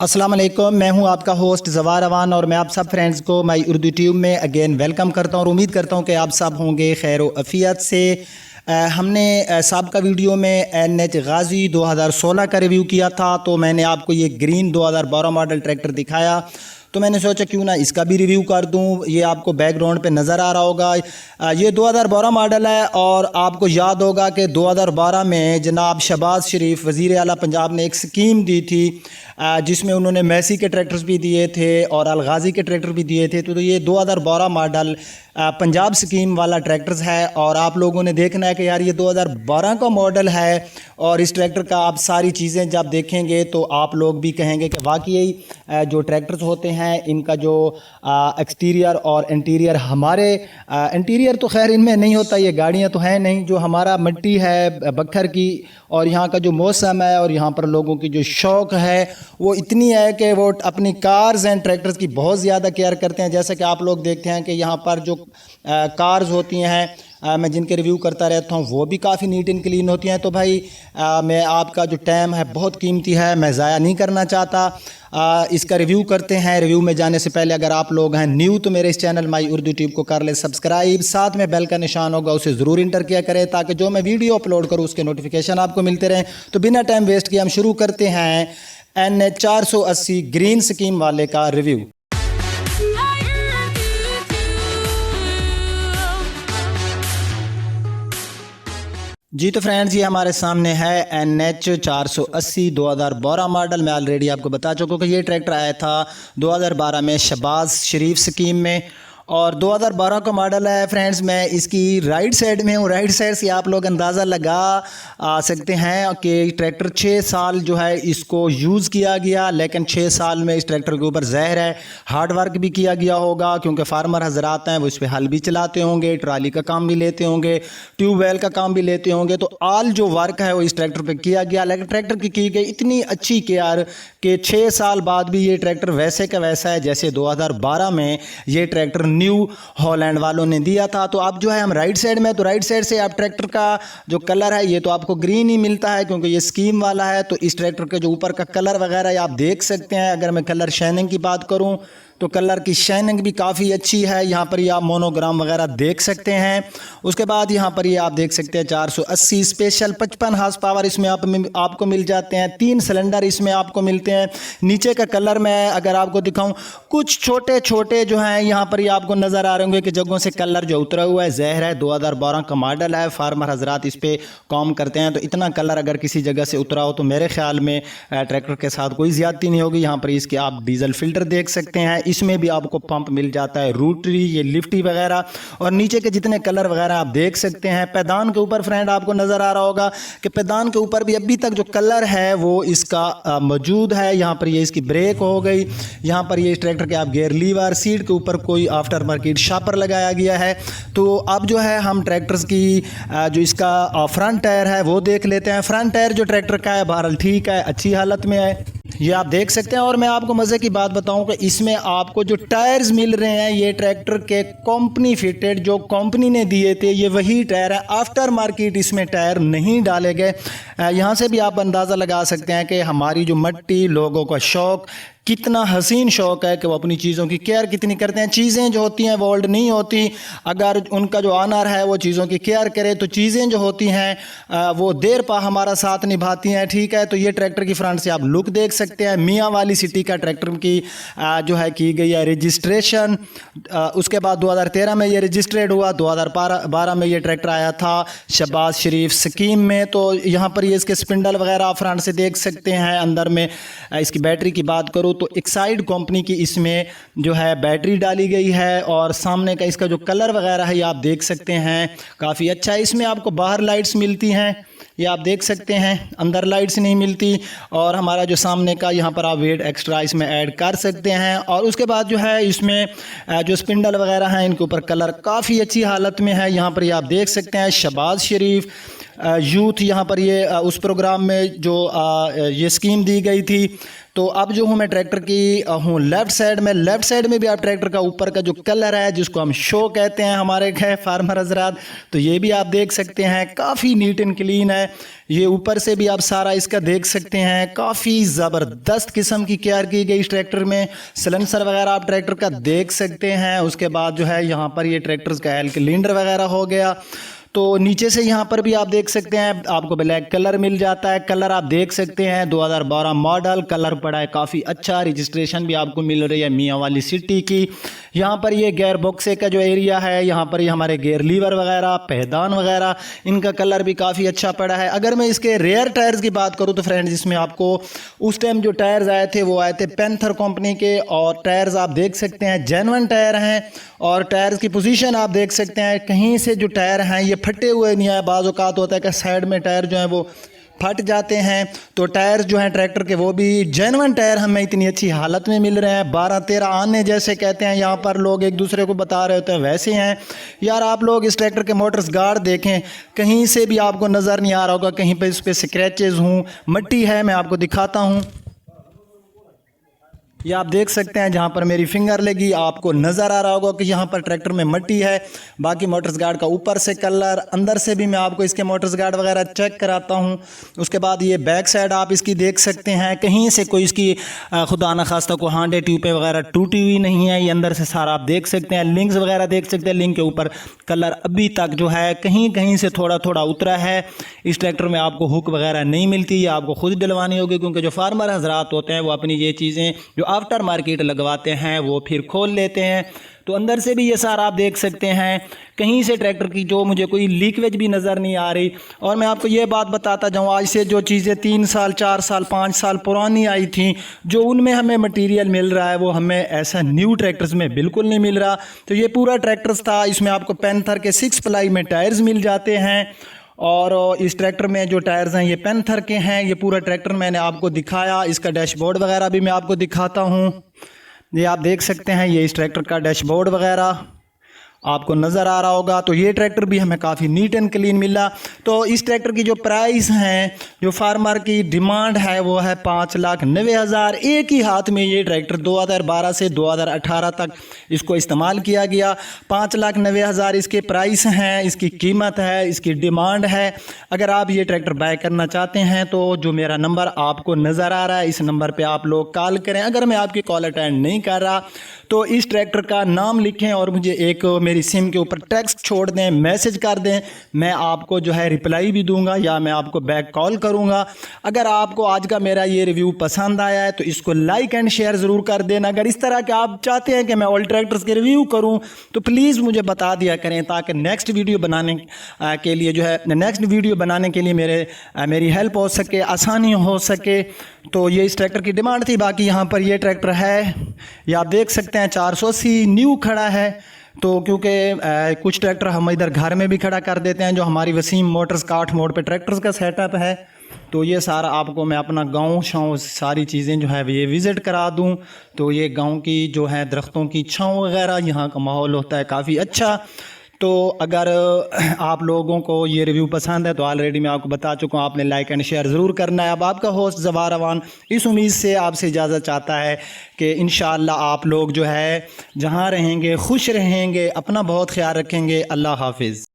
अस्सलाम वालेकुम, मैं हूं आपका होस्ट ज़वार अवान और मैं आप सब फ्रेंड्स को माई उर्दू ट्यूब में अगेन वेलकम करता हूं और उम्मीद करता हूं कि आप सब होंगे खैर अफ़ियत से। हमने साबिक़ा वीडियो में NH गाज़ी 2016 का रिव्यू किया था, तो मैंने आपको ये ग्रीन 2012 मॉडल ट्रैक्टर दिखाया, तो मैंने सोचा क्यों ना इसका भी रिव्यू कर दूं। ये आपको बैकग्राउंड पे नज़र आ रहा होगा, ये 2012 मॉडल है और आपको याद होगा कि 2012 में जनाब शहबाज शरीफ वज़ीर आला पंजाब ने एक स्कीम दी थी जिसमें उन्होंने मैसी के ट्रैक्टर्स भी दिए थे और अल गाज़ी के ट्रैक्टर भी दिए थे। तो ये 2012 मॉडल पंजाब स्कीम वाला ट्रैक्टर्स है और आप लोगों ने देखना है कि यार ये 2012 का मॉडल है और इस ट्रैक्टर का आप सारी चीज़ें जब देखेंगे तो आप लोग भी कहेंगे कि वाकई जो ट्रैक्टर्स होते हैं इनका जो एक्सटीरियर और इंटीरियर, हमारे इंटीरियर तो खैर इनमें नहीं होता, ये गाड़ियाँ तो हैं नहीं, जो हमारा मिट्टी है बखर की और यहाँ का जो मौसम है और यहाँ पर लोगों की जो शौक़ है वो इतनी है कि वो अपनी कार्स एंड ट्रैक्टर्स की बहुत ज़्यादा केयर करते हैं। जैसे कि आप लोग देखते हैं कि यहाँ पर जो कार्स होती हैं मैं जिनके रिव्यू करता रहता हूँ वो भी काफ़ी नीट एंड क्लीन होती हैं। तो भाई मैं आपका जो टाइम है बहुत कीमती है, मैं ज़ाया नहीं करना चाहता। इसका रिव्यू करते हैं। रिव्यू में जाने से पहले अगर आप लोग हैं न्यू तो मेरे इस चैनल माई उर्दू ट्यूब को कर ले सब्सक्राइब, साथ में बेल का निशान होगा उसे ज़रूर इंटर किया करें ताकि जो मैं वीडियो अपलोड करूँ उसके नोटिफिकेशन आपको मिलते रहें। तो बिना टाइम वेस्ट किए हम शुरू करते हैं NH 480 ग्रीन स्कीम वाले का रिव्यू। जी तो फ्रेंड्स, ये हमारे सामने है NH 480 2012 मॉडल। मैं ऑलरेडी आपको बता चुका हूँ कि ये ट्रैक्टर आया था 2012 में शहबाज शरीफ स्कीम में और 2012 का मॉडल है। फ्रेंड्स मैं इसकी राइट साइड में हूँ, राइट साइड से आप लोग अंदाज़ा लगा सकते हैं कि ट्रैक्टर 6 साल जो है इसको यूज़ किया गया, लेकिन 6 साल में इस ट्रैक्टर के ऊपर ज़हर है। हार्ड वर्क भी किया गया होगा क्योंकि फार्मर हजरात हैं वो इस पर हल भी चलाते होंगे, ट्राली का काम भी लेते होंगे, ट्यूबवेल का काम भी लेते होंगे। तो ऑल जो वर्क है वो इस ट्रैक्टर पर किया गया, लेकिन ट्रैक्टर की गई इतनी अच्छी केयर कि 6 साल बाद भी ये ट्रैक्टर वैसे का वैसा है जैसे 2012 में ये ट्रैक्टर न्यू हॉलैंड वालों ने दिया था। तो अब जो है हम राइट साइड में, तो राइट साइड से आप ट्रैक्टर का जो कलर है ये तो आपको ग्रीन ही मिलता है क्योंकि ये स्कीम वाला है। तो इस ट्रैक्टर के जो ऊपर का कलर वगैरह आप देख सकते हैं। अगर मैं कलर शाइनिंग की बात करूं तो कलर की शाइनिंग भी काफ़ी अच्छी है। यहाँ पर ये आप मोनोग्राम वगैरह देख सकते हैं। उसके बाद यहाँ पर ये आप देख सकते हैं 480 स्पेशल 55 हार्स पावर इसमें आपको मिल जाते हैं। 3 सिलेंडर इसमें आपको मिलते हैं। नीचे का कलर मैं अगर आपको दिखाऊं, कुछ छोटे छोटे जो हैं यहाँ पर ये आपको नज़र आ रहे होंगे कि जगहों से कलर जो उतरा हुआ है ज़हर है। 2012 का मॉडल है, फार्मर हजरात इस पर काम करते हैं, तो इतना कलर अगर किसी जगह से उतरा हो तो मेरे ख्याल में ट्रैक्टर के साथ कोई ज़्यादती नहीं होगी। यहाँ पर इसके आप डीजल फिल्टर देख सकते हैं, इसमें भी आपको पंप मिल जाता है, रोटरी, ये लिफ्टी वगैरह, और नीचे के जितने कलर वगैरह आप देख सकते हैं। पैदान के ऊपर फ्रेंड आपको नज़र आ रहा होगा कि पैदान के ऊपर भी अभी तक जो कलर है वो इसका मौजूद है। यहाँ पर ये इसकी ब्रेक हो गई, यहाँ पर ये इस ट्रैक्टर के आप गेयर लीवर, सीट के ऊपर कोई आफ्टर मार्केट शापर लगाया गया है। तो अब जो है हम ट्रैक्टर्स की जो इसका फ्रंट टायर है वो देख लेते हैं। फ्रंट टायर जो ट्रैक्टर का है बहरहाल ठीक है, अच्छी हालत में है, ये आप देख सकते हैं। और मैं आपको मज़े की बात बताऊं कि इसमें आपको जो टायर्स मिल रहे हैं ये ट्रैक्टर के कंपनी फिटेड जो कंपनी ने दिए थे ये वही टायर है, आफ्टर मार्केट इसमें टायर नहीं डाले गए। यहाँ से भी आप अंदाज़ा लगा सकते हैं कि हमारी जो मट्टी, लोगों का शौक़, कितना हसीन शौक़ है कि वो अपनी चीज़ों की केयर कितनी करते हैं। चीज़ें जो होती हैं वो ओल्ड नहीं होती, अगर उनका जो ऑनर है वो चीज़ों की केयर करे तो चीज़ें जो होती हैं वो देर पा हमारा साथ निभाती हैं। ठीक है, तो ये ट्रैक्टर की फ्रंट से आप लुक देख सकते हैं। मियाँ वाली सिटी का ट्रैक्टर की जो है की गई है रजिस्ट्रेशन। उसके बाद 2013 में ये रजिस्ट्रेड हुआ, 2012 में ये ट्रैक्टर आया था शहबाज शरीफ स्कीम में। तो यहाँ पर ये इसके स्पिंडल वगैरह फ्रंट से देख सकते हैं। अंदर में इसकी बैटरी की बात करूँ तो एक्साइड कंपनी की इसमें जो है बैटरी डाली गई है और सामने का इसका जो कलर वगैरह है ये आप देख सकते हैं, काफ़ी अच्छा है। इसमें आपको बाहर लाइट्स मिलती हैं, ये आप देख सकते हैं, अंदर लाइट्स नहीं मिलती। और हमारा जो सामने का यहाँ पर आप वेट एक्स्ट्रा इसमें ऐड कर सकते हैं। और उसके बाद जो है इसमें जो स्पिंडल वगैरह हैं इनके ऊपर कलर काफ़ी अच्छी हालत में है। यहाँ पर ये आप देख सकते हैं शहबाज शरीफ यूथ, यहाँ पर ये उस प्रोग्राम में जो ये स्कीम दी गई थी तो अब जो हूँ मैं ट्रैक्टर की हूँ लेफ़्ट साइड में। लेफ़्ट साइड में भी आप ट्रैक्टर का ऊपर का जो कलर है जिसको हम शो कहते हैं हमारे गए फार्मर हजरात, तो ये भी आप देख सकते हैं काफ़ी नीट एंड क्लीन है। ये ऊपर से भी आप सारा इसका देख सकते हैं, काफ़ी ज़बरदस्त किस्म की केयर की गई इस ट्रैक्टर में। सलेंसर वगैरह आप ट्रैक्टर का देख सकते हैं। उसके बाद जो है यहाँ पर ये ट्रैक्टर का एल सिलेंडर वगैरह हो गया। तो नीचे से यहाँ पर भी आप देख सकते हैं आपको ब्लैक कलर मिल जाता है। कलर आप देख सकते हैं 2012 मॉडल कलर पड़ा है, काफ़ी अच्छा। रजिस्ट्रेशन भी आपको मिल रही है मियाँ वाली सिटी की। यहाँ पर ये गेयर बॉक्से का जो एरिया है, यहाँ पर ये हमारे गेयर लीवर वगैरह पैदान वगैरह इनका कलर भी काफ़ी अच्छा पड़ा है। अगर मैं इसके रेयर टायर्स की बात करूँ तो फ्रेंड्स, जिसमें आपको उस टाइम जो टायर्स आए थे वो आए थे पैंथर कंपनी के, और टायर्स आप देख सकते हैं जेन्युइन टायर हैं। और टायर्स की पोजीशन आप देख सकते हैं, कहीं से जो टायर हैं ये फटे हुए नहीं है। बाज़ औक़ात होता है कि साइड में टायर जो हैं वो फट जाते हैं। तो टायर जो हैं ट्रैक्टर के वो भी जेन्युइन टायर हमें इतनी अच्छी हालत में मिल रहे हैं। 12-13 आने जैसे कहते हैं यहाँ पर लोग एक दूसरे को बता रहे होते हैं, वैसे हैं यार। आप लोग इस ट्रैक्टर के मोटर्स गार्ड देखें, कहीं से भी आपको नज़र नहीं आ रहा होगा कहीं पे इस पर स्क्रैचेस हूँ, मट्टी है। मैं आपको दिखाता हूँ, ये आप देख सकते हैं जहाँ पर मेरी फिंगर लगी आपको नज़र आ रहा होगा कि यहाँ पर ट्रैक्टर में मट्टी है। बाकी मोटर्स गार्ड का ऊपर से कलर, अंदर से भी मैं आपको इसके मोटर्स गार्ड वगैरह चेक कराता हूँ। उसके बाद ये बैक साइड आप इसकी देख सकते हैं, कहीं से कोई इसकी खुदा न खास्ता को हांडे ट्यूबें वगैरह टूटी हुई नहीं है। ये अंदर से सारा आप देख सकते हैं। लिंक्स वगैरह देख सकते हैं, लिंक के ऊपर कलर अभी तक जो है कहीं कहीं से थोड़ा थोड़ा उतरा है। इस ट्रैक्टर में आपको हुक वगैरह नहीं मिलती, ये आपको खुद डलवानी होगी, क्योंकि जो फार्मर हजरात होते हैं वो अपनी ये चीज़ें जो आफ्टर मार्केट लगवाते हैं वो फिर खोल लेते हैं। तो अंदर से भी ये सारा आप देख सकते हैं, कहीं से ट्रैक्टर की जो मुझे कोई लीकेज भी नज़र नहीं आ रही। और मैं आपको ये बात बताता जाऊँ, आज से जो चीज़ें 3 साल 4 साल 5 साल पुरानी आई थी, जो उनमें हमें मटेरियल मिल रहा है वो हमें ऐसा न्यू ट्रैक्टर्स में बिल्कुल नहीं मिल रहा। तो ये पूरा ट्रैक्टर्स था, इसमें आपको पैंथर के 6 प्लाई में टायर्स मिल जाते हैं। और इस ट्रैक्टर में जो टायर्स हैं ये पैंथर के हैं। ये पूरा ट्रैक्टर मैंने आपको दिखाया, इसका डैशबोर्ड वगैरह भी मैं आपको दिखाता हूँ। ये आप देख सकते हैं, ये इस ट्रैक्टर का डैशबोर्ड वगैरह आपको नज़र आ रहा होगा। तो ये ट्रैक्टर भी हमें काफ़ी नीट एंड क्लीन मिला। तो इस ट्रैक्टर की जो प्राइस हैं, जो फार्मर की डिमांड है वो है 5,90,000। एक ही हाथ में ये ट्रैक्टर 2012 से 2018 तक इसको इस्तेमाल किया गया। 5,90,000 इसके प्राइस हैं, इसकी कीमत है, इसकी डिमांड है। अगर आप ये ट्रैक्टर बाय करना चाहते हैं तो जो मेरा नंबर आपको नज़र आ रहा है, इस नंबर पर आप लोग कॉल करें। अगर मैं आपकी कॉल अटेंड नहीं कर रहा तो इस ट्रैक्टर का नाम लिखें और मुझे एक मेरी सिम के ऊपर टेक्स्ट छोड़ दें, मैसेज कर दें। मैं आपको जो है रिप्लाई भी दूंगा या मैं आपको बैक कॉल करूंगा। अगर आपको आज का मेरा ये रिव्यू पसंद आया है तो इसको लाइक एंड शेयर ज़रूर कर देना। अगर इस तरह के आप चाहते हैं कि मैं ऑल ट्रैक्टर्स के रिव्यू करूं तो प्लीज़ मुझे बता दिया करें, ताकि नेक्स्ट वीडियो बनाने के लिए जो है नेक्स्ट वीडियो बनाने के लिए मेरी हेल्प हो सके, आसानी हो सके। तो ये इस ट्रैक्टर की डिमांड थी। बाकी यहाँ पर ये ट्रैक्टर है, ये आप देख सकते हैं 480 न्यू खड़ा है। तो क्योंकि कुछ ट्रैक्टर हम इधर घर में भी खड़ा कर देते हैं, जो हमारी वसीम मोटर्स काठ मोड़ पे ट्रैक्टर्स का सेटअप है। तो ये सारा आपको मैं अपना गांव छाँव सारी चीज़ें जो है ये विज़िट करा दूं। तो ये गांव की जो है दरख्तों की छाँव वगैरह, यहाँ का माहौल होता है काफ़ी अच्छा। तो अगर आप लोगों को ये रिव्यू पसंद है तो ऑलरेडी मैं आपको बता चुका हूँ, आपने लाइक एंड शेयर ज़रूर करना है। अब आपका होस्ट ज़फ़र अवान इस उम्मीद से आपसे इजाज़त चाहता है कि इंशाअल्लाह आप लोग जो है जहाँ रहेंगे खुश रहेंगे, अपना बहुत ख्याल रखेंगे। अल्लाह हाफिज़।